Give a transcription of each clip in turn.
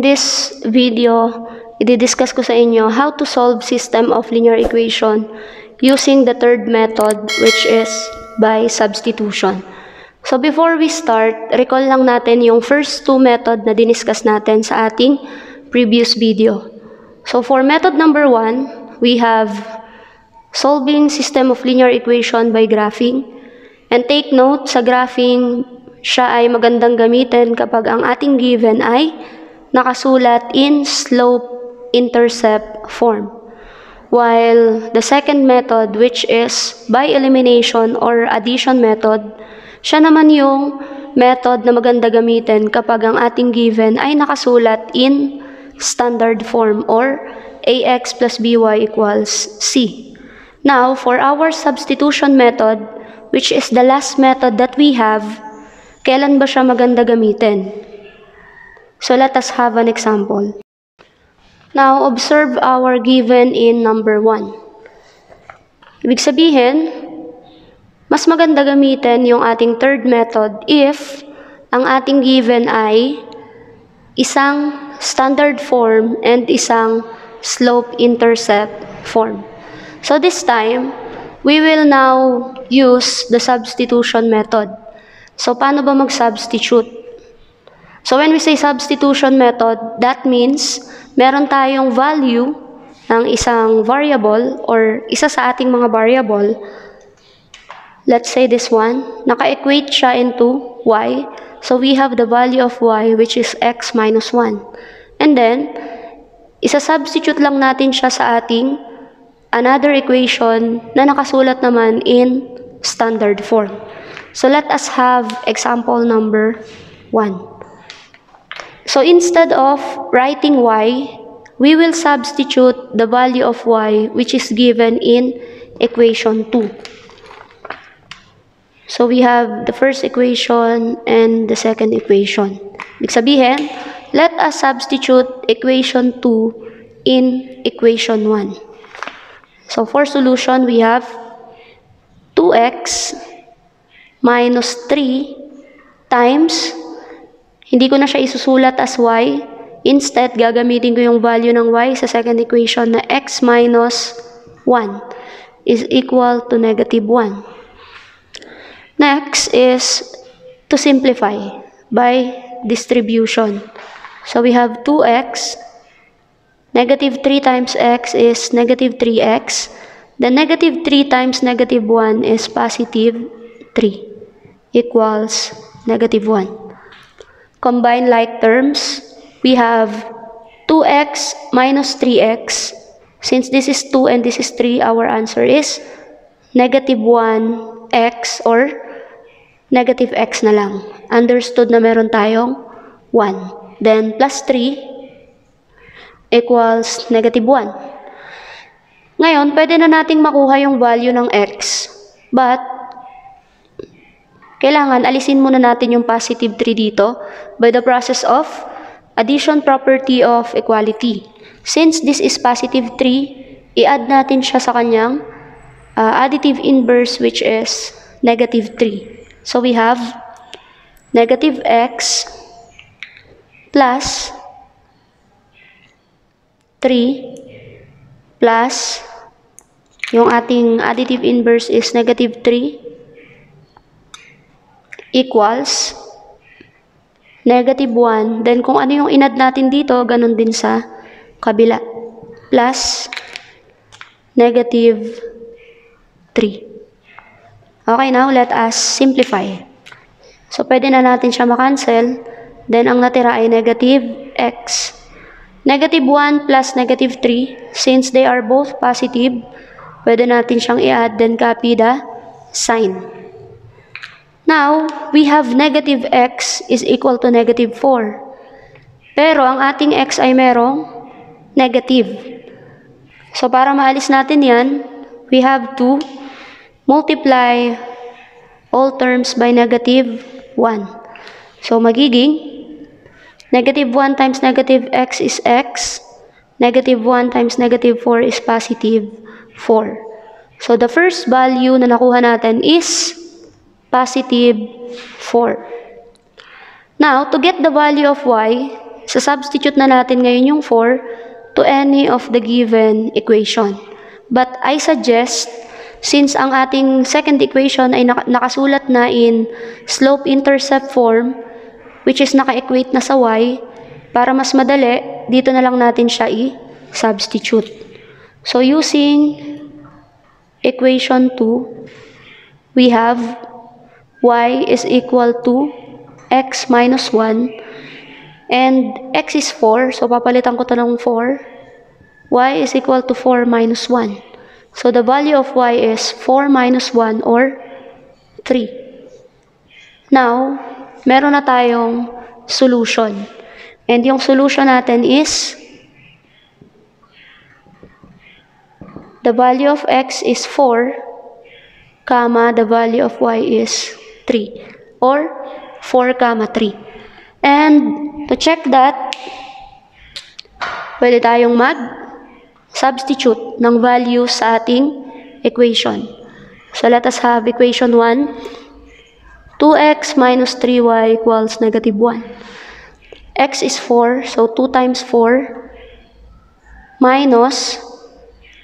In this video, i-discuss ko sa inyo how to solve system of linear equation using the third method, which is by substitution. So before we start, recall lang natin yung first two method na diniscuss natin sa ating previous video. So for method number 1, we have solving system of linear equation by graphing. And take note, sa graphing, siya ay magandang gamitin kapag ang ating given ay nakasulat in slope-intercept form. While the second method, which is by elimination or addition method, siya naman yung method na maganda gamitin kapag ang ating given ay nakasulat in standard form or ax plus by equals c. Now, for our substitution method, which is the last method that we have, kailan ba siya maganda gamitin? So let us have an example. Now, observe our given in number 1. Ibig sabihin, mas maganda gamitin yung ating third method if ang ating given ay isang standard form and isang slope-intercept form. So this time, we will now use the substitution method. So paano ba mag-substitute? So when we say substitution method, that means meron tayong value ng isang variable or isa sa ating mga variable. Let's say this one, naka-equate siya into y. So we have the value of y, which is x minus 1. And then, isa-substitute lang natin siya sa ating another equation na nakasulat naman in standard form. So let us have example number 1. So instead of writing y, we will substitute the value of y, which is given in equation 2. So we have the first equation and the second equation. Ibig sabihin, let us substitute equation 2 in equation 1. So for solution, we have 2x minus 3 times, hindi ko na siya isusulat as y. Instead, gagamitin ko yung value ng y sa second equation na x minus 1 is equal to negative 1. Next is to simplify by distribution. So we have 2x, negative 3 times x is negative 3x. The negative 3 times negative 1 is positive 3 equals negative 1. Combine like terms, we have 2x minus 3x. Since this is 2 and this is 3, our answer is negative 1x or negative x na lang. Understood na meron tayong 1. Then plus 3 equals negative 1. Ngayon, pwede na nating makuha yung value ng x. But, kailangan alisin muna natin yung positive 3 dito by the process of addition property of equality. Since this is positive 3, i-add natin siya sa kanyang additive inverse, which is negative 3. So we have negative x plus 3 plus yung ating additive inverse is negative 3 equals negative 1. Then kung ano yung inad natin dito, ganun din sa kabila. Plus negative 3. Okay, now let us simplify. So pwede na natin siya makancel. Then ang natira ay negative x. Negative 1 plus negative 3, since they are both positive, pwede natin siyang i-add, then copy the sign. Now, we have negative x is equal to negative 4. Pero ang ating x ay merong negative. So para maalis natin yan, we have to multiply all terms by negative 1. So magiging negative 1 times negative x is x. Negative 1 times negative 4 is positive 4. So the first value na nakuha natin is positive 4. Now, to get the value of y, substitute na natin ngayon yung 4 to any of the given equation. But I suggest, since ang ating second equation ay nakasulat na in slope-intercept form, which is naka-equate na sa y, para mas madali, dito na lang natin siya i-substitute. So using equation 2, we have y is equal to x minus 1, and x is 4, so papalitan ko ito ng 4. Y is equal to 4 minus 1. So the value of y is 4 minus 1 or 3. Now, meron na tayong solution. And yung solution natin is the value of x is 4, comma, the value of y is 3, or 4, 3. And to check that, pwede tayong mag-substitute ng value sa ating equation. So let us have equation 1. 2x minus 3y equals negative 1. X is 4, so 2 times 4 minus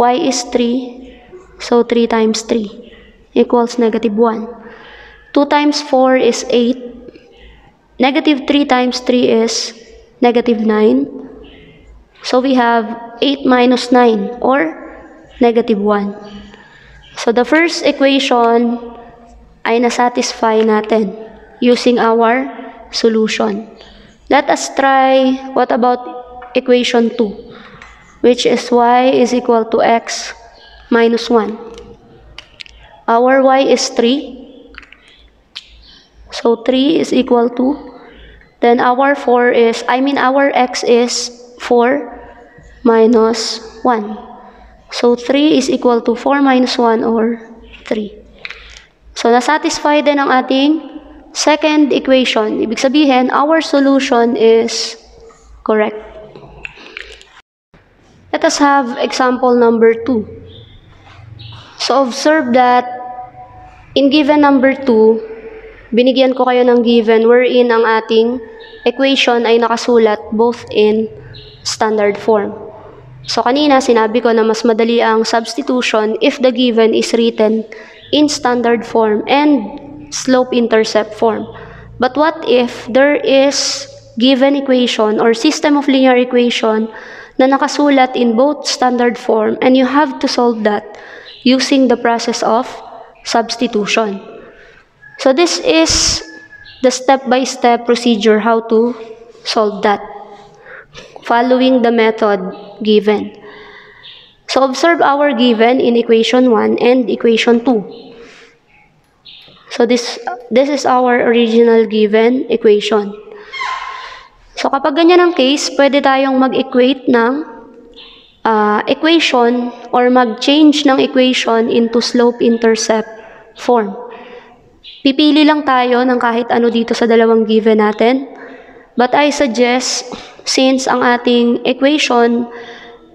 y is 3, so 3 times 3 equals negative 1. 2 times 4 is 8. Negative 3 times 3 is negative 9. So we have 8 minus 9 or negative 1. So the first equation ay nasatisfy natin using our solution. Let us try what about equation 2, which is y is equal to x minus 1. Our y is 3. So 3 is equal to, then our x is 4 minus 1. So 3 is equal to 4 minus 1 or 3. So nasatisfy din ang ating second equation. Ibig sabihin, our solution is correct. Let us have example number 2. So observe that in given number 2, binigyan ko kayo ng given wherein ang ating equation ay nakasulat both in standard form. So kanina sinabi ko na mas madali ang substitution if the given is written in standard form and slope-intercept form. But what if there is given equation or system of linear equation na nakasulat in both standard form and you have to solve that using the process of substitution. So this is the step-by-step procedure how to solve that, following the method given. So observe our given in equation 1 and equation 2. So this is our original given equation. So kapag ganyan ang case, pwede tayong mag-equate ng equation or mag-change ng equation into slope-intercept form. Pipili lang tayo ng kahit ano dito sa dalawang given natin. But I suggest, since ang ating equation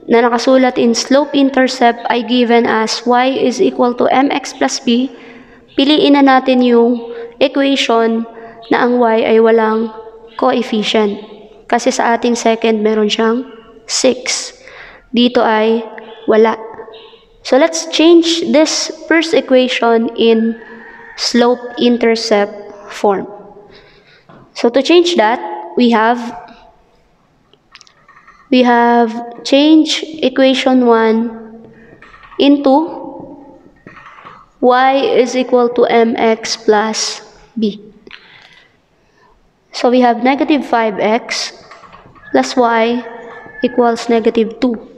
na nakasulat in slope-intercept ay given as y is equal to mx plus b, piliin na natin yung equation na ang y ay walang coefficient. Kasi sa ating second, meron siyang 6. Dito ay wala. So let's change this first equation in slope-intercept form. So to change that, we have changed equation 1 into y is equal to mx plus b. So we have negative 5x plus y equals negative 2.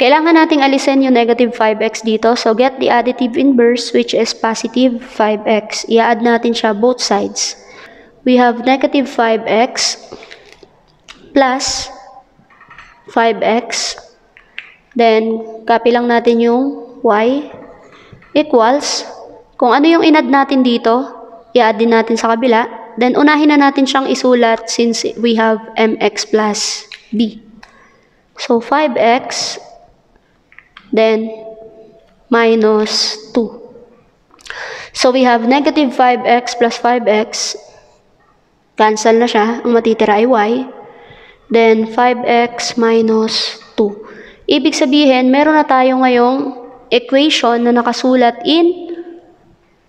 Kailangan nating alisin yung negative 5x dito. So get the additive inverse, which is positive 5x. I-add natin siya both sides. We have negative 5x plus 5x. Then, copy lang natin yung y equals, kung ano yung in-add natin dito, i-add din natin sa kabila. Then, unahin na natin siyang isulat since we have mx plus b. So, 5x, then, minus 2. So, we have negative 5x plus 5x. Cancel na siya. Ang matitira ay y. Then, 5x minus 2. Ibig sabihin, meron na tayo ngayong equation na nakasulat in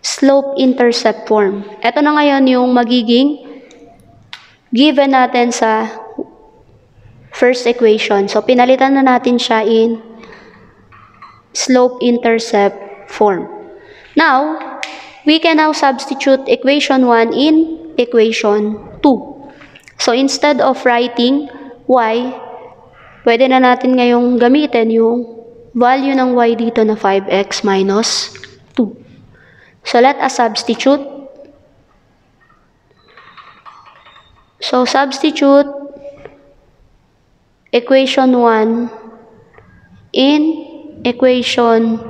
slope-intercept form. Ito na ngayon yung magiging given natin sa first equation. So, pinalitan na natin siya in slope-intercept form. Now, we can now substitute equation 1 in equation 2. So, instead of writing y, pwede na natin ngayong gamitin yung value ng y dito na 5x minus 2. So, let us substitute. So, substitute equation 1 in equation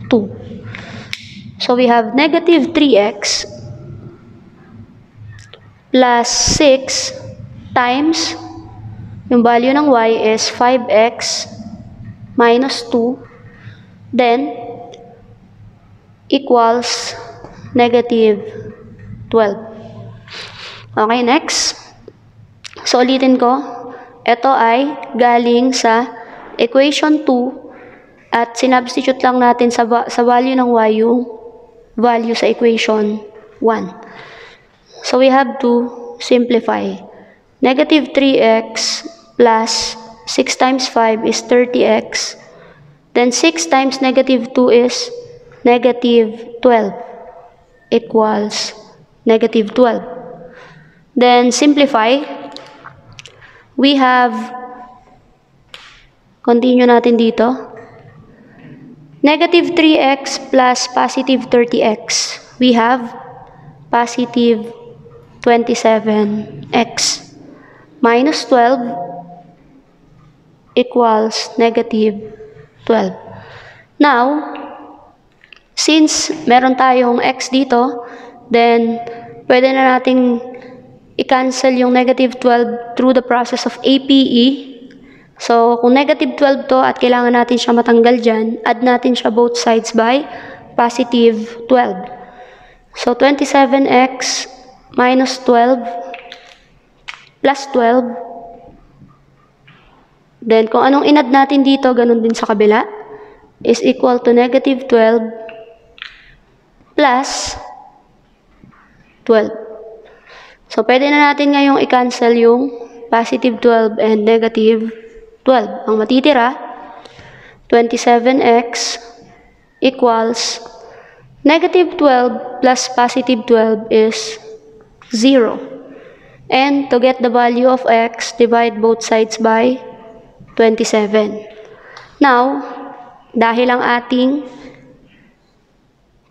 2. So, we have negative 3x plus 6 times, yung value ng y is 5x minus 2, then equals negative 12. Okay, next. So, ulitin ko. Ito ay galing sa equation 2 at sinubstitute lang natin sa value ng y yung value sa equation 1. So, we have to simplify. Negative 3x plus 6 times 5 is 30x. Then, 6 times negative 2 is negative 12 equals negative 12. Then, simplify. We have, continue natin dito. Negative 3x plus positive 30x. We have positive 27x minus 12 equals negative 12. Now, since meron tayong x dito, then pwede na nating i-cancel yung negative 12 through the process of APE. So, kung negative 12 to at kailangan natin siya matanggal dyan, add natin siya both sides by positive 12. So, 27x minus 12 plus 12. Then, kung anong in-add natin dito, ganun din sa kabila, is equal to negative 12 plus 12. So, pwede na natin ngayong i-cancel yung positive 12 and negative 12. Ang matitira, 27x equals negative 12 plus positive 12 is 0. And to get the value of x, divide both sides by 27. Now, dahil ang ating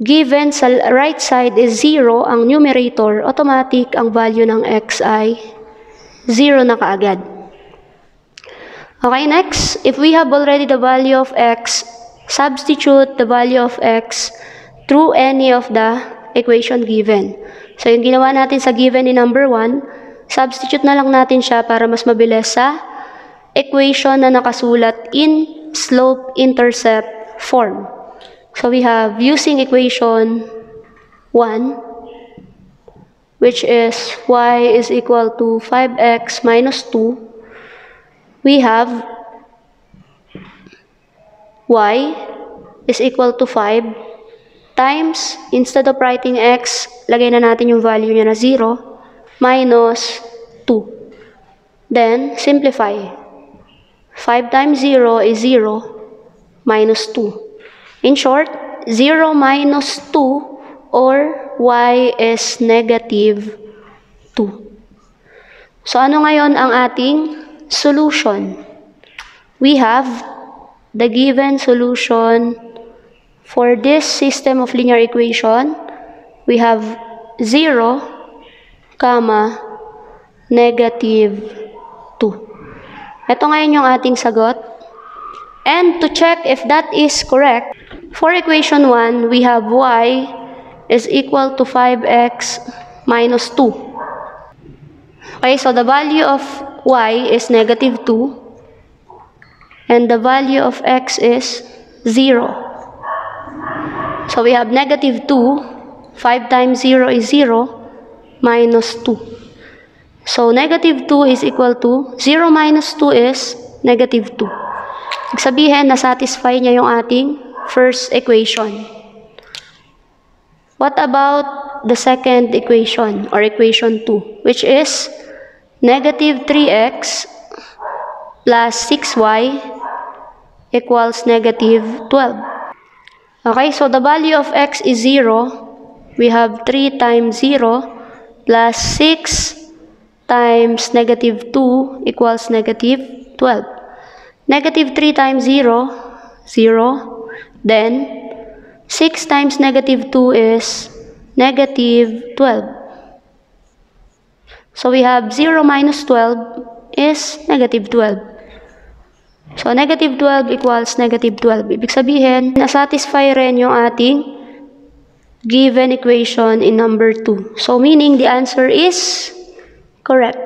given sa right side is 0, ang numerator, automatic ang value ng x ay 0 na kaagad. Okay, next, if we have already the value of x, substitute the value of x through any of the equation given. So, yung ginawa natin sa given in number 1, substitute na lang natin siya para mas mabilis sa equation na nakasulat in slope-intercept form. So, we have using equation 1, which is y is equal to 5x minus 2. We have y is equal to 5 times, instead of writing x, lagay na natin yung value niya na 0, minus 2. Then, simplify. 5 times 0 is 0, minus 2. In short, 0 minus 2 or y is negative 2. So, ano ngayon ang ating solution? We have the given solution for this system of linear equation. We have 0, negative 2. Ito ngayon yung ating sagot. And to check if that is correct, for equation 1, we have y is equal to 5x minus 2. Okay, so the value of y is negative 2, and the value of x is 0. So we have negative 2, 5 times 0 is 0, minus 2. So, negative 2 is equal to 0 minus 2 is negative 2. Ibig sabihin, na-satisfy niya yung ating first equation. What about the second equation or equation 2, which is negative 3x plus 6y equals negative 12. Okay, so the value of x is 0. We have 3 times 0 plus 6 times negative 2 equals negative 12. Negative 3 times 0, 0. Then, 6 times negative 2 is negative 12. So we have 0 minus 12 is negative 12. So negative 12 equals negative 12. Ibig sabihin, nasatisfy rin yung ating given equation in number 2. So meaning the answer is correct.